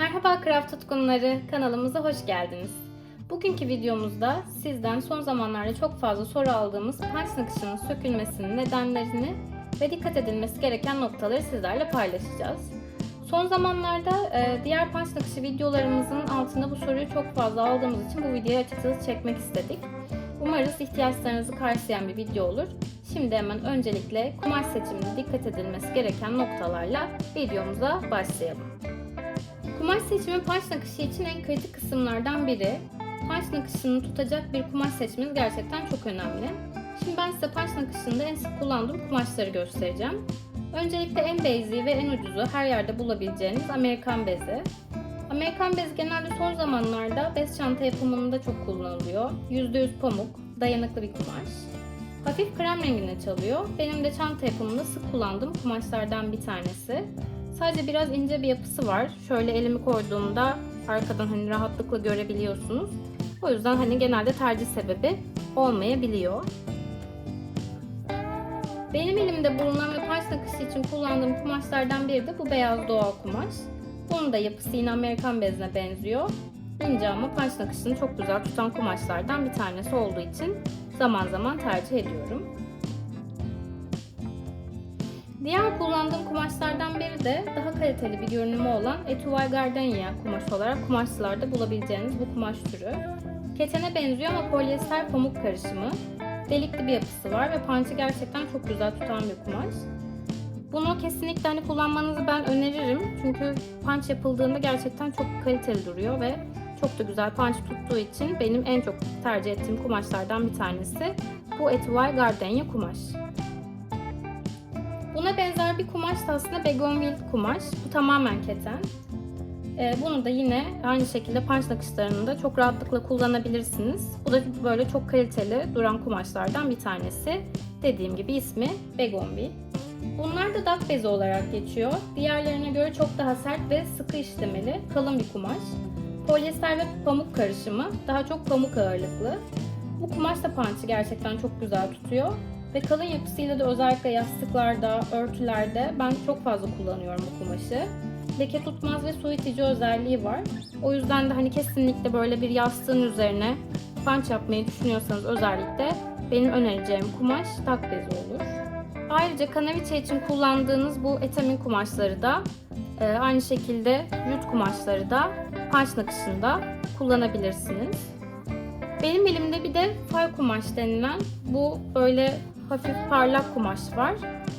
Merhaba craft tutkunları, kanalımıza hoş geldiniz. Bugünkü videomuzda sizden son zamanlarda çok fazla soru aldığımız punch nakışının sökülmesinin nedenlerini ve dikkat edilmesi gereken noktaları sizlerle paylaşacağız. Son zamanlarda diğer punch nakışı videolarımızın altında bu soruyu çok fazla aldığımız için bu videoyu açıkçası çekmek istedik. Umarız ihtiyaçlarınızı karşılayan bir video olur. Şimdi hemen öncelikle kumaş seçiminde dikkat edilmesi gereken noktalarla videomuza başlayalım. Kumaş seçimi punch nakışı için en kritik kısımlardan biri. Punch nakışını tutacak bir kumaş seçmeniz gerçekten çok önemli. Şimdi ben size punch nakışında en sık kullandığım kumaşları göstereceğim. Öncelikle en basic ve en ucuzu, her yerde bulabileceğiniz Amerikan bezi. Amerikan bezi genelde son zamanlarda bez çanta yapımında çok kullanılıyor. %100 pamuk, dayanıklı bir kumaş. Hafif krem rengine çalıyor. Benim de çanta yapımında sık kullandığım kumaşlardan bir tanesi. Sadece biraz ince bir yapısı var. Şöyle elimi koyduğumda arkadan rahatlıkla görebiliyorsunuz. O yüzden genelde tercih sebebi olmayabiliyor. Benim elimde bulunan ve punch nakışı için kullandığım kumaşlardan biri de bu beyaz doğal kumaş. Bunun da yapısı yine Amerikan bezine benziyor. İnce ama punch nakışını çok güzel tutan kumaşlardan bir tanesi olduğu için zaman zaman tercih ediyorum. Diğer kullandığım kumaşlardan biri de daha kaliteli bir görünümü olan Etowal Gardenia kumaş olarak kumaşçılarda bulabileceğiniz bu kumaş türü. Ketene benziyor ama polyester pamuk karışımı. Delikli bir yapısı var ve punch'ı gerçekten çok güzel tutan bir kumaş. Bunu kesinlikle kullanmanızı ben öneririm. Çünkü punch yapıldığında gerçekten çok kaliteli duruyor ve çok da güzel punch tuttuğu için benim en çok tercih ettiğim kumaşlardan bir tanesi bu Etowal Gardenia kumaş. Buna benzer bir kumaş da aslında Bougainville kumaş. Bu tamamen keten. Bunu da yine aynı şekilde punch nakışlarında çok rahatlıkla kullanabilirsiniz. Bu da böyle çok kaliteli duran kumaşlardan bir tanesi. Dediğim gibi ismi Bougainville. Bunlar da dak bezi olarak geçiyor. Diğerlerine göre çok daha sert ve sıkı işlemeli, kalın bir kumaş. Polyester ve pamuk karışımı, daha çok pamuk ağırlıklı. Bu kumaş da punch'ı gerçekten çok güzel tutuyor. Ve kalın yapısıyla da özellikle yastıklarda, örtülerde ben çok fazla kullanıyorum bu kumaşı. Leke tutmaz ve su itici özelliği var. O yüzden de kesinlikle böyle bir yastığın üzerine punch yapmayı düşünüyorsanız özellikle benim önereceğim kumaş dak bezi olur. Ayrıca kanaviçe için kullandığınız bu etamin kumaşları da aynı şekilde jüt kumaşları da punch nakışında kullanabilirsiniz. Benim elimde bir de fay kumaş denilen bu böyle hafif parlak kumaş var.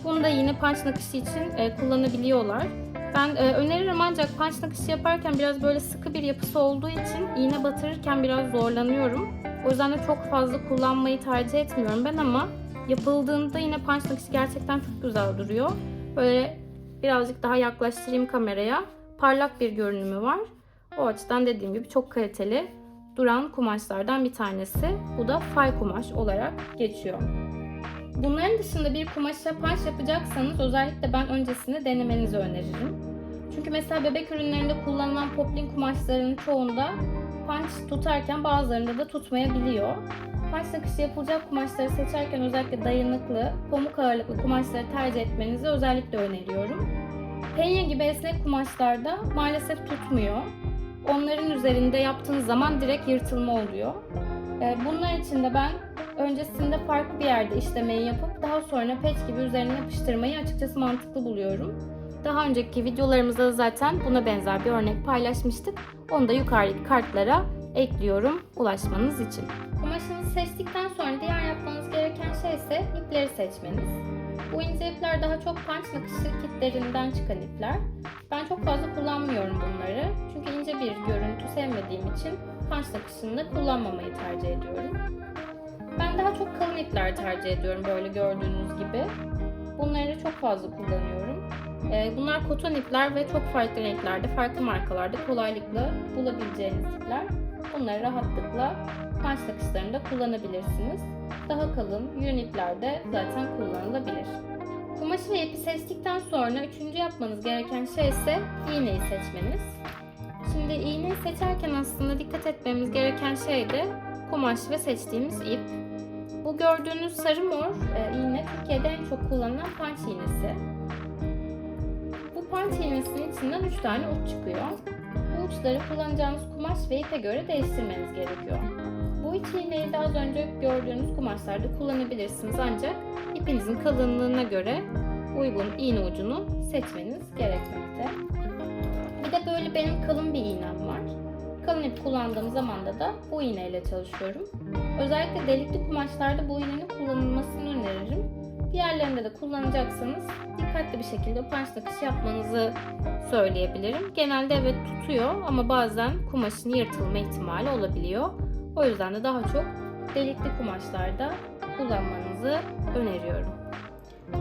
Bunu da yine punch nakışı için kullanabiliyorlar. Ben öneririm ancak punch nakışı yaparken biraz böyle sıkı bir yapısı olduğu için iğne batırırken biraz zorlanıyorum. O yüzden de çok fazla kullanmayı tercih etmiyorum ben ama yapıldığında yine punch nakışı gerçekten çok güzel duruyor. Böyle birazcık daha yaklaştırayım kameraya. Parlak bir görünümü var. O açıdan dediğim gibi çok kaliteli duran kumaşlardan bir tanesi. Bu da fay kumaş olarak geçiyor. Bunların dışında bir kumaşa punch yapacaksanız özellikle ben öncesinde denemenizi öneririm. Çünkü mesela bebek ürünlerinde kullanılan poplin kumaşlarının çoğunda punch tutarken bazılarında da tutmayabiliyor. Punch nakışı yapılacak kumaşları seçerken özellikle dayanıklı, pamuk ağırlıklı kumaşları tercih etmenizi özellikle öneriyorum. Penye gibi esnek kumaşlarda maalesef tutmuyor. Onların üzerinde yaptığınız zaman direkt yırtılma oluyor. Bunlar için de ben öncesinde farklı bir yerde işlemeyi yapıp daha sonra peç gibi üzerine yapıştırmayı açıkçası mantıklı buluyorum. Daha önceki videolarımızda da zaten buna benzer bir örnek paylaşmıştık. Onu da yukarıdaki kartlara ekliyorum ulaşmanız için. Kumaşınızı seçtikten sonra diğer yapmanız gereken şey ise ipleri seçmeniz. Bu ince ipler daha çok punch nakışı kitlerinden çıkan ipler. Ben çok fazla kullanmıyorum bunları. Çünkü ince bir görüntü sevmediğim için punch nakışında kullanmamayı tercih ediyorum. Ben daha çok kalın ipler tercih ediyorum böyle gördüğünüz gibi. Bunları çok fazla kullanıyorum. Bunlar koton ipler ve çok farklı renklerde, farklı markalarda kolaylıkla bulabileceğiniz ipler. Bunları rahatlıkla punch nakışlarında kullanabilirsiniz. Daha kalın yün ipler de zaten kullanılabilir. Kumaşı ve ipi seçtikten sonra üçüncü yapmanız gereken şey ise iğneyi seçmeniz. Şimdi iğneyi seçerken aslında dikkat etmemiz gereken şey de kumaş ve seçtiğimiz ip. Bu gördüğünüz sarı mor iğne Türkiye'de en çok kullanılan punch iğnesi. Bu punch iğnesinin içinden 3 tane uç çıkıyor. Bu uçları kullanacağınız kumaş ve ipe göre değiştirmeniz gerekiyor. Bu iki iğneyi de az önce gördüğünüz kumaşlarda kullanabilirsiniz ancak ipinizin kalınlığına göre uygun iğne ucunu seçmeniz gerekmekte. Bir de böyle benim kalın bir iğnem var. Kalın ip kullandığım zamanda da bu iğneyle çalışıyorum. Özellikle delikli kumaşlarda bu iğnenin kullanılmasını öneririm. Diğerlerinde de kullanacaksanız dikkatli bir şekilde punch nakışı yapmanızı söyleyebilirim. Genelde evet tutuyor ama bazen kumaşın yırtılma ihtimali olabiliyor. O yüzden de daha çok delikli kumaşlarda kullanmanızı öneriyorum.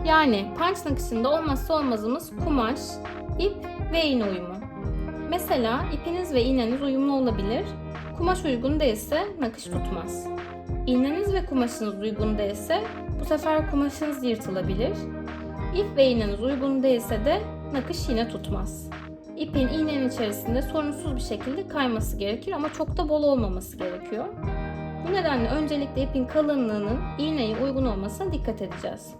Yani punch nakışında olmazsa olmazımız kumaş, ip ve iğne uyumu. Mesela ipiniz ve iğneniz uyumlu olabilir. Kumaş uygun değilse nakış tutmaz. İğneniz ve kumaşınız uygun değilse bu sefer kumaşınız yırtılabilir. İp ve iğneniz uygun değilse de nakış yine tutmaz. İpin iğnenin içerisinde sorunsuz bir şekilde kayması gerekir ama çok da bol olmaması gerekiyor. Bu nedenle öncelikle ipin kalınlığının iğneye uygun olmasına dikkat edeceğiz.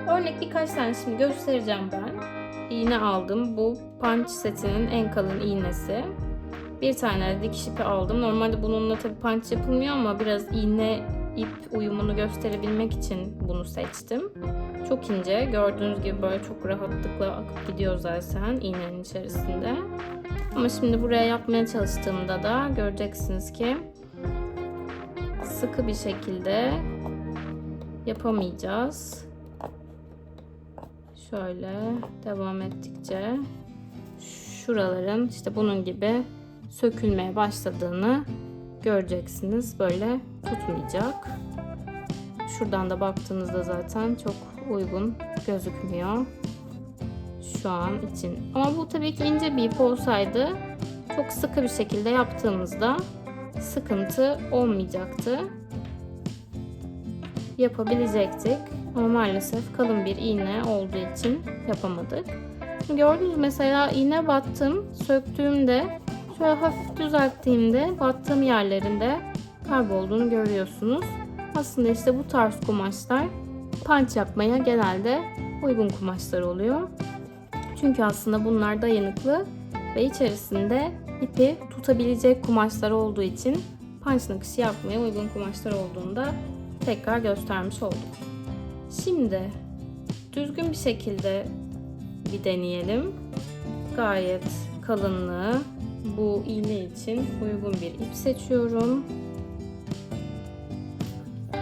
Örnek birkaç tane şimdi göstereceğim ben. İğne aldım. Bu punch setinin en kalın iğnesi. Bir tane de dikiş ipi aldım. Normalde bununla tabii punch yapılmıyor ama biraz iğne ip uyumunu gösterebilmek için bunu seçtim. Çok ince. Gördüğünüz gibi böyle çok rahatlıkla akıp gidiyor zaten iğnenin içerisinde. Ama şimdi buraya yapmaya çalıştığımda da göreceksiniz ki sıkı bir şekilde yapamayacağız. Şöyle devam ettikçe şuraların işte bunun gibi sökülmeye başladığını göreceksiniz. Böyle tutmayacak. Şuradan da baktığınızda zaten çok uygun gözükmüyor şu an için. Ama bu tabii ki ince bir ip olsaydı çok sıkı bir şekilde yaptığımızda sıkıntı olmayacaktı. Yapabilecektik. Ama maalesef kalın bir iğne olduğu için yapamadık. Gördünüz mesela iğne battım, söktüğümde şöyle hafif düzelttiğimde battığım yerlerinde kaybolduğunu görüyorsunuz. Aslında işte bu tarz kumaşlar punch yapmaya genelde uygun kumaşlar oluyor. Çünkü aslında bunlar dayanıklı ve içerisinde ipi tutabilecek kumaşlar olduğu için punch nakışı yapmaya uygun kumaşlar olduğunu da tekrar göstermiş oldum. Şimdi düzgün bir şekilde bir deneyelim. Gayet kalınlığı bu iğne için uygun bir ip seçiyorum.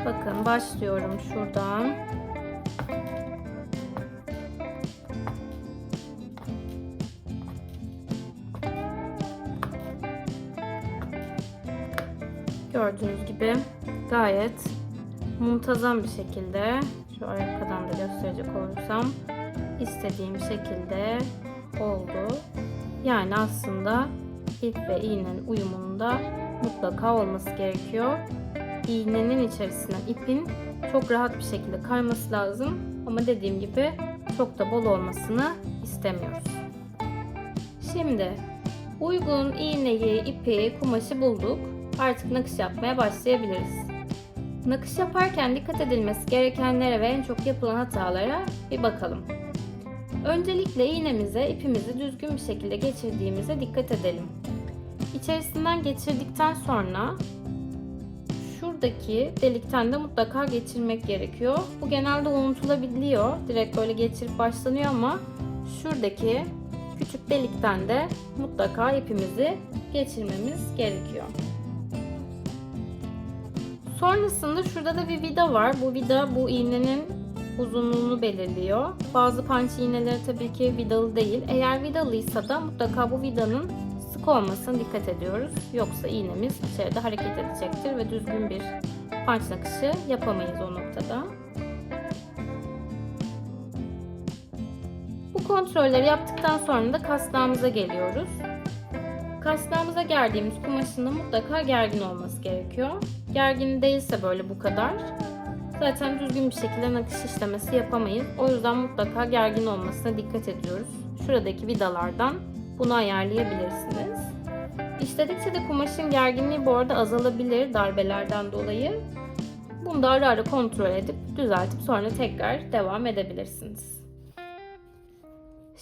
Bakın başlıyorum şuradan. Gördüğünüz gibi gayet muntazam bir şekilde şu arkadan da gösterecek olursam istediğim şekilde oldu. Yani aslında ip ve iğnenin uyumunun mutlaka olması gerekiyor. İğnenin içerisinden ipin çok rahat bir şekilde kayması lazım. Ama dediğim gibi çok da bol olmasını istemiyoruz. Şimdi uygun iğneyi, ipi, kumaşı bulduk. Artık nakış yapmaya başlayabiliriz. Nakış yaparken dikkat edilmesi gerekenlere ve en çok yapılan hatalara bir bakalım. Öncelikle iğnemize ipimizi düzgün bir şekilde geçirdiğimize dikkat edelim. İçerisinden geçirdikten sonra şuradaki delikten de mutlaka geçirmek gerekiyor. Bu genelde unutulabiliyor. Direkt böyle geçirip başlanıyor ama şuradaki küçük delikten de mutlaka ipimizi geçirmemiz gerekiyor. Sonrasında şurada da bir vida var. Bu vida bu iğnenin uzunluğunu belirliyor. Bazı punch iğneleri tabii ki vidalı değil. Eğer vidalıysa da mutlaka bu vidanın sık olmasına dikkat ediyoruz. Yoksa iğnemiz içeride hareket edecektir ve düzgün bir punch nakışı yapamayız o noktada. Bu kontrolleri yaptıktan sonra da kasnağımıza geliyoruz. Kasnağımıza gerdiğimiz kumaşın da mutlaka gergin olması gerekiyor. Gergin değilse böyle bu kadar, zaten düzgün bir şekilde nakış işlemesi yapamayız. O yüzden mutlaka gergin olmasına dikkat ediyoruz. Şuradaki vidalardan bunu ayarlayabilirsiniz. İşledikçe de kumaşın gerginliği bu arada azalabilir darbelerden dolayı. Bunu da ara ara kontrol edip düzeltip sonra tekrar devam edebilirsiniz.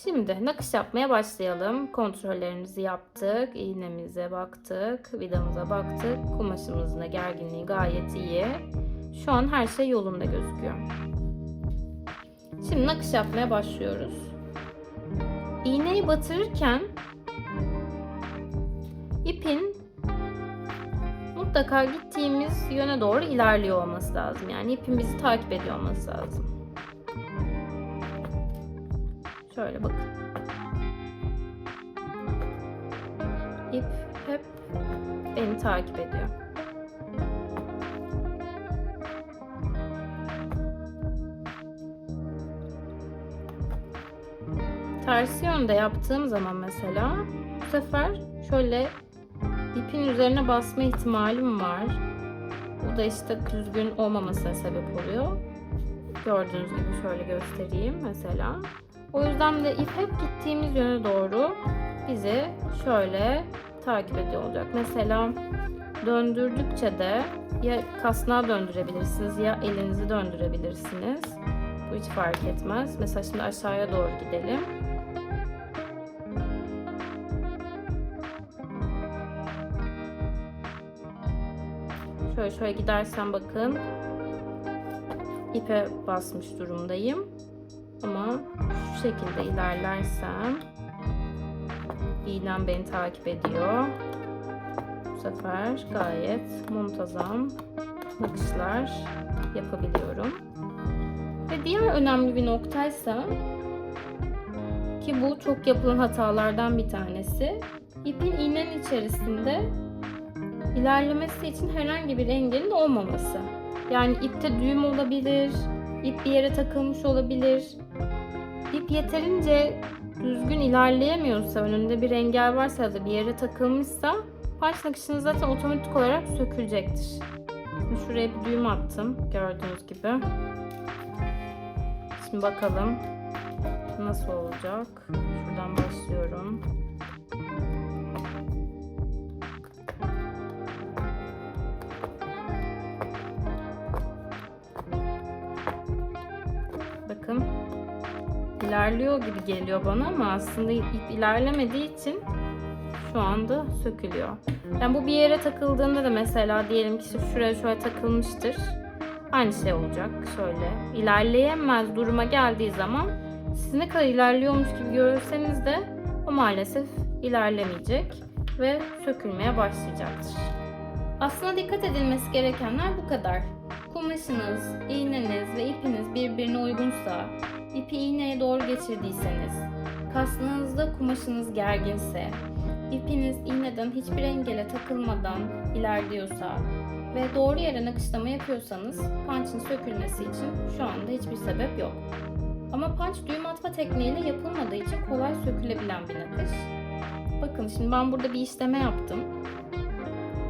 Şimdi nakış yapmaya başlayalım. Kontrollerimizi yaptık, iğnemize baktık, vidamıza baktık. Kumaşımızın da gerginliği gayet iyi. Şu an her şey yolunda gözüküyor. Şimdi nakış yapmaya başlıyoruz. İğneyi batırırken ipin mutlaka gittiğimiz yöne doğru ilerliyor olması lazım. Yani ipin bizi takip ediyor olması lazım. Şöyle bakın. İp hep beni takip ediyor. Tersi yönde yaptığım zaman mesela bu sefer şöyle ipin üzerine basma ihtimalim var. Bu da işte düzgün olmamasına sebep oluyor. Gördüğünüz gibi şöyle göstereyim mesela. O yüzden de ip hep gittiğimiz yöne doğru bizi şöyle takip ediyor olacak. Mesela döndürdükçe de ya kasnağı döndürebilirsiniz ya elinizi döndürebilirsiniz. Bu hiç fark etmez. Mesela şimdi aşağıya doğru gidelim. Şöyle gidersem bakın ipe basmış durumdayım. Ama şu şekilde ilerlersem iğnem beni takip ediyor. Bu sefer gayet muntazam nakışlar yapabiliyorum. Ve diğer önemli bir noktaysa ki bu çok yapılan hatalardan bir tanesi, ipin iğnenin içerisinde ilerlemesi için herhangi bir engelin olmaması. Yani ipte düğüm olabilir, ip bir yere takılmış olabilir. İp yeterince düzgün ilerleyemiyorsa, önünde bir engel varsa ya da bir yere takılmışsa punch nakışınız zaten otomatik olarak sökülecektir. Şimdi şuraya bir düğüm attım gördüğünüz gibi. Şimdi bakalım nasıl olacak. Şuradan başlıyorum. Bakın ilerliyor gibi geliyor bana ama aslında ip ilerlemediği için şu anda sökülüyor. Yani bu bir yere takıldığında da mesela diyelim ki şuraya şöyle takılmıştır. Aynı şey olacak. Şöyle ilerleyemez duruma geldiği zaman siz ne kadar ilerliyormuş gibi görürseniz de o maalesef ilerlemeyecek ve sökülmeye başlayacaktır. Aslında dikkat edilmesi gerekenler bu kadar. Kumaşınız, iğneniz ve ipiniz birbirine uygunsa, ipi iğneye doğru geçirdiyseniz, kasnağınızda kumaşınız gerginse, ipiniz iğneden hiçbir engele takılmadan ilerliyorsa ve doğru yere nakışlama yapıyorsanız punch'ın sökülmesi için şu anda hiçbir sebep yok. Ama punch düğüm atma tekniğiyle yapılmadığı için kolay sökülebilen bir nakış. Bakın şimdi ben burada bir işleme yaptım.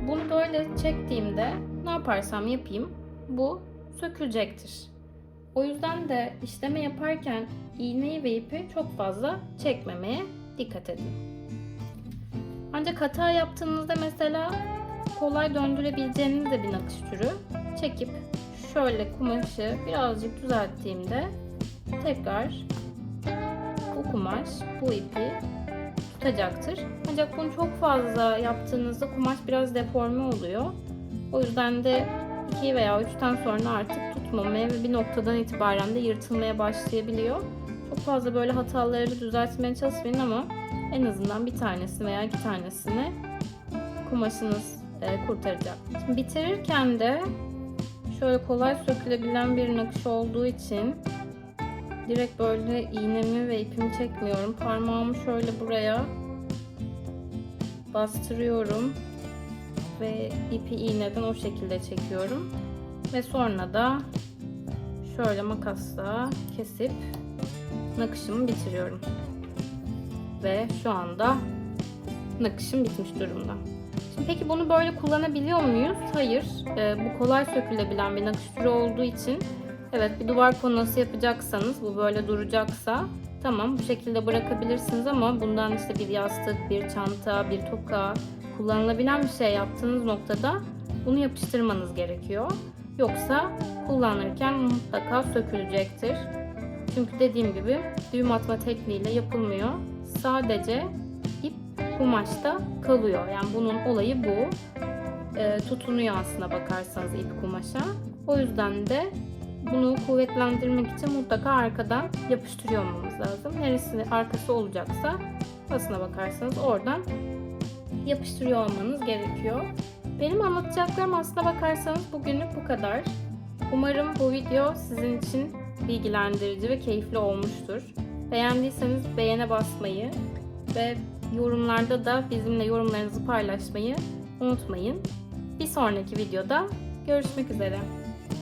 Bunu böyle çektiğimde ne yaparsam yapayım bu sökülecektir. O yüzden de işleme yaparken iğneyi ve ipi çok fazla çekmemeye dikkat edin. Ancak hata yaptığınızda mesela kolay döndürebileceğiniz de bir nakış türü. Çekip şöyle kumaşı birazcık düzelttiğimde tekrar bu kumaş, bu ipi tutacaktır. Ancak bunu çok fazla yaptığınızda kumaş biraz deforme oluyor. O yüzden de 2 veya 3'ten sonra artık tutmamaya ve bir noktadan itibaren de yırtılmaya başlayabiliyor. Çok fazla böyle hataları düzeltmeye çalışmayın ama en azından bir tanesini veya 2 tanesini kumaşınız kurtaracak. Şimdi bitirirken de şöyle kolay sökülebilen bir nakış olduğu için direkt böyle iğnemi ve ipimi çekmiyorum. Parmağımı şöyle buraya bastırıyorum ve ipi iğneden o şekilde çekiyorum. Ve sonra da şöyle makasla kesip nakışımı bitiriyorum. Ve şu anda nakışım bitmiş durumda. Şimdi peki bunu böyle kullanabiliyor muyuz? Hayır. Bu kolay sökülebilen bir nakış türü olduğu için evet, bir duvar panosu yapacaksanız, bu böyle duracaksa tamam bu şekilde bırakabilirsiniz ama bundan işte bir yastık, bir çanta, bir toka, kullanılabilen bir şey yaptığınız noktada bunu yapıştırmanız gerekiyor. Yoksa kullanırken mutlaka sökülecektir. Çünkü dediğim gibi düğüm atma tekniğiyle yapılmıyor. Sadece ip kumaşta kalıyor. Yani bunun olayı bu. Tutunuyor aslına bakarsanız ip kumaşa. O yüzden de bunu kuvvetlendirmek için mutlaka arkadan yapıştırıyor olmamız lazım. Neresi arkası olacaksa aslına bakarsanız oradan yapıştırıyor olmanız gerekiyor. Benim anlatacaklarım aslına bakarsanız bugünlük bu kadar. Umarım bu video sizin için bilgilendirici ve keyifli olmuştur. Beğendiyseniz beğene basmayı ve yorumlarda da bizimle yorumlarınızı paylaşmayı unutmayın. Bir sonraki videoda görüşmek üzere.